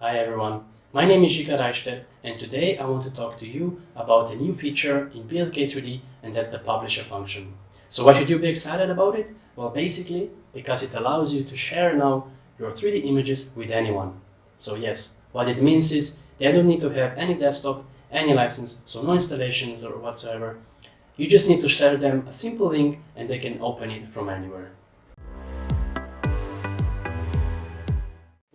Hi everyone, my name is Jika Reichter and today I want to talk to you about a new feature in BLK3D, and that's the publisher function. So why should you be excited about it? Well, basically because it allows you to share now your 3D images with anyone. So yes, what it means is they don't need to have any desktop, any license, so no installations or whatsoever. You just need to share them a simple link and they can open it from anywhere.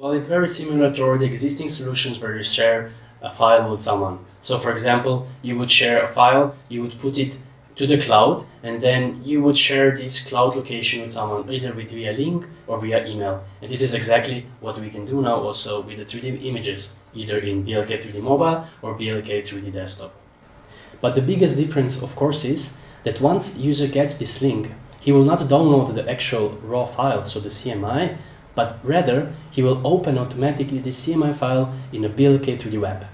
Well, it's very similar to already existing solutions where you share a file with someone. So for example, you would share a file, you would put it to the cloud, and then you would share this cloud location with someone, either via link or via email. And this is exactly what we can do now also with the 3D images, either in BLK 3D Mobile or BLK 3D Desktop. But the biggest difference, of course, is that once user gets this link, he will not download the actual raw file, so the CMI, but rather he will open automatically the CMI file in a BLK 3D web,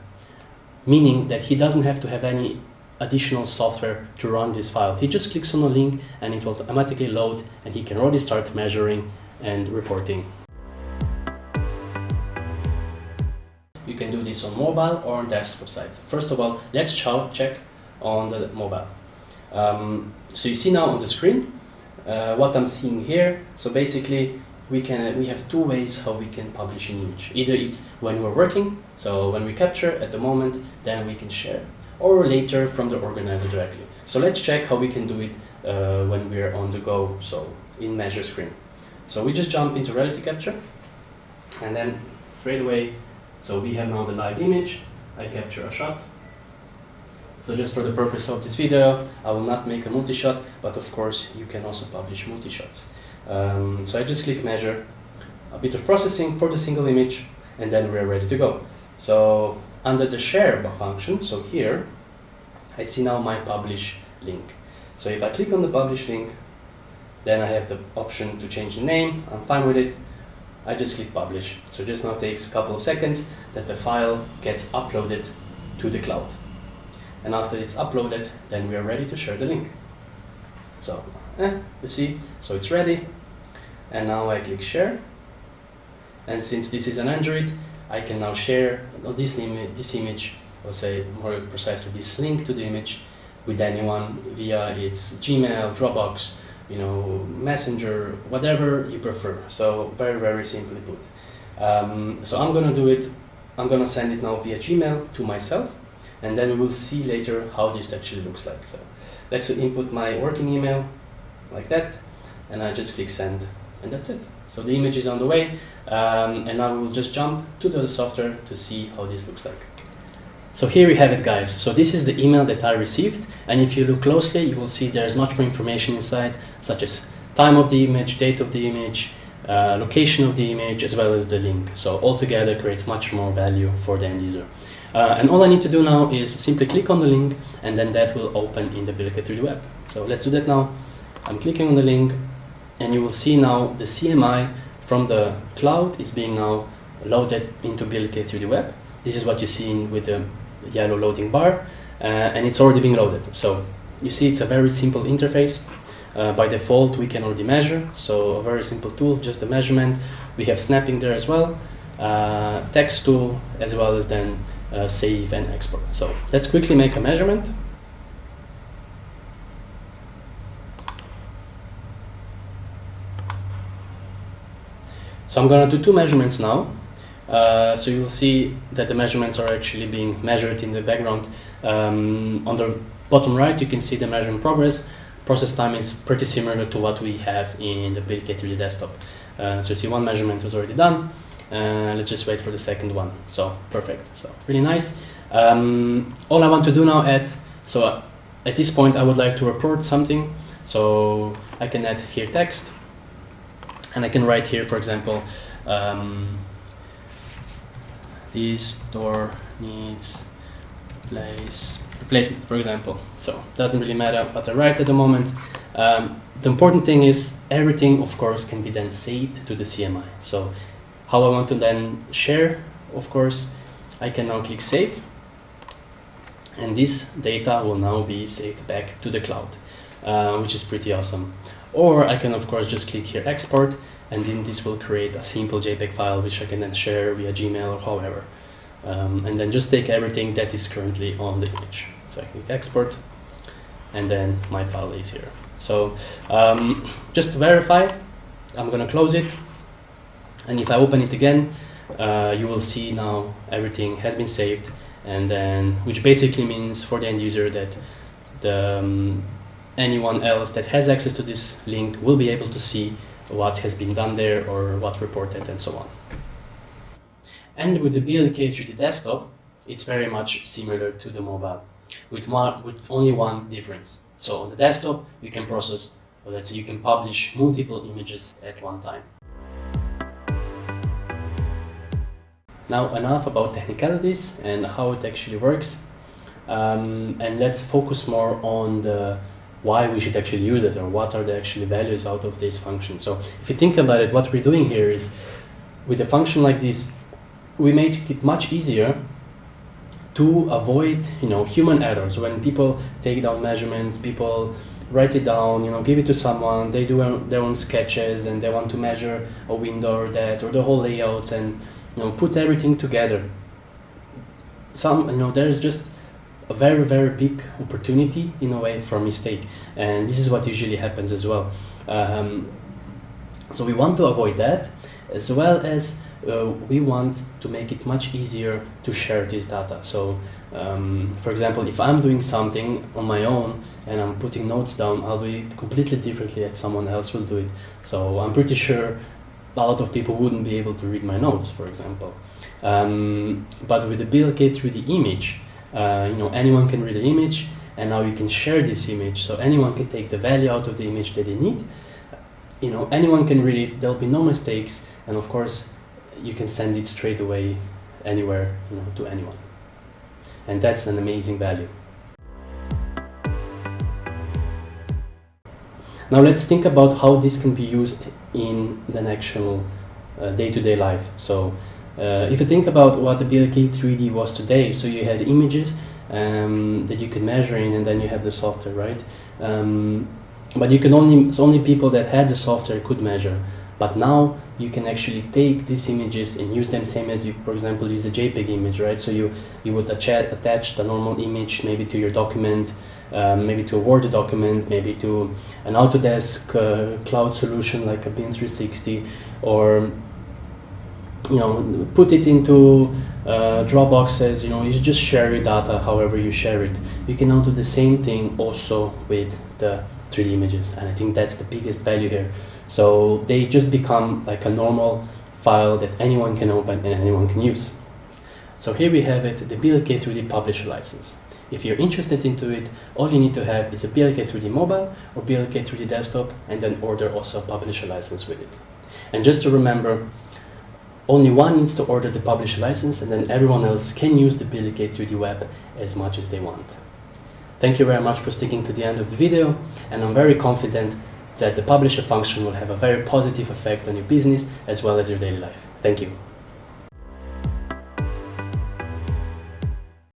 meaning that he doesn't have to have any additional software to run this file. He just clicks on a link and it will automatically load and he can already start measuring and reporting. You can do this on mobile or on desktop side. First of all, let's check on the mobile. So you see now on the screen what I'm seeing here. So basically we have two ways how we can publish an image. Either it's when we're working, so when we capture at the moment, then we can share, or later from the organizer directly. So let's check how we can do it when we're on the go, so in measure screen. So we just jump into reality capture, and then straight away, so we have now the live image. I capture a shot. So just for the purpose of this video, I will not make a multi-shot, but of course you can also publish multi-shots. So I just click measure, a bit of processing for the single image, and then we're ready to go. So under the share function, so here, I see now my publish link. So if I click on the publish link, then I have the option to change the name. I'm fine with it. I just click publish. So it just now takes a couple of seconds that the file gets uploaded to the cloud. And after it's uploaded, then we are ready to share the link. So you see, so it's ready, and now I click share, and since this is an Android, I can now share this image, or say more precisely this link to the image, with anyone via its Gmail, Dropbox, Messenger, whatever you prefer. So very, very simply put. So I'm gonna do it, I'm gonna send it now via Gmail to myself, and then we will see later how this actually looks like. So let's input my working email, like that, and I just click send, and that's it. So the image is on the way, and now we will just jump to the software to see how this looks like. So here we have it, guys. So this is the email that I received, and if you look closely, you will see there's much more information inside, such as time of the image, date of the image, location of the image, as well as the link. So altogether creates much more value for the end user. And all I need to do now is simply click on the link, and then that will open in the BLK 3D web. So let's do that now. I'm clicking on the link, and you will see now the CMI from the cloud is being now loaded into BLK 3D web. This is what you see with the yellow loading bar, and it's already being loaded. So you see it's a very simple interface. By default we can already measure, so a very simple tool, just the measurement. We have snapping there as well, text tool, as well as then save and export. So let's quickly make a measurement. So I'm going to do two measurements now. So you'll see that the measurements are actually being measured in the background. On the bottom right, you can see the measurement progress. Process time is pretty similar to what we have in the BLK 3D desktop. So you see one measurement was already done. Let's just wait for the second one. So perfect. So really nice. All I want to do now at this point, I would like to report something. So I can add here text. And I can write here, for example, this door needs replacement, for example. So it doesn't really matter what I write at the moment. The important thing is everything, of course, can be then saved to the CMI. So how I want to then share, of course, I can now click save, and this data will now be saved back to the cloud, which is pretty awesome. Or I can of course just click here export, and then this will create a simple JPEG file which I can then share via Gmail or however. And then just take everything that is currently on the image. So I click export, and then my file is here. So just to verify, I'm gonna close it, and if I open it again, you will see now everything has been saved, and then which basically means for the end user that anyone else that has access to this link will be able to see what has been done there or what reported and so on. And with the BLK 3D desktop, it's very much similar to the mobile, with only one difference. So on the desktop, you can process, or let's say you can publish multiple images at one time. Now enough about technicalities and how it actually works, and let's focus more on the why we should actually use it, or what are the actual values out of this function. So if you think about it, what we're doing here is, with a function like this, we make it much easier to avoid, human errors. When people take down measurements, people write it down, give it to someone, they do their own sketches, and they want to measure a window or that, or the whole layouts, and put everything together. There's just a very, very big opportunity in a way for mistake, and this is what usually happens as well. So we want to avoid that, as well as we want to make it much easier to share this data. So for example, if I'm doing something on my own and I'm putting notes down, I'll do it completely differently as someone else will do it. So I'm pretty sure a lot of people wouldn't be able to read my notes, for example. But with the BLK 3D image, anyone can read the image, and now you can share this image, so anyone can take the value out of the image that they need. Anyone can read it, there'll be no mistakes, and of course you can send it straight away anywhere, to anyone. And that's an amazing value. Now let's think about how this can be used in the actual day-to-day life. So if you think about what the BLK 3D was today, so you had images that you could measure in, and then you have the software, right? But it's only people that had the software could measure. But now you can actually take these images and use them same as you, for example, use a JPEG image, right? So you would attach the normal image maybe to your document, maybe to a Word document, maybe to an Autodesk cloud solution like a BIM 360, or put it into Dropboxes. You just share your data however you share it. You can now do the same thing also with the 3D images, and I think that's the biggest value here. So they just become like a normal file that anyone can open and anyone can use. So here we have it, the BLK 3D publisher license. If you're interested into it, all you need to have is a BLK 3D mobile or BLK 3D desktop, and then order also a publisher license with it. And just to remember, only one needs to order the publisher license, and then everyone else can use the BLK 3D web as much as they want. Thank you very much for sticking to the end of the video, and I'm very confident that the publisher function will have a very positive effect on your business as well as your daily life. Thank you.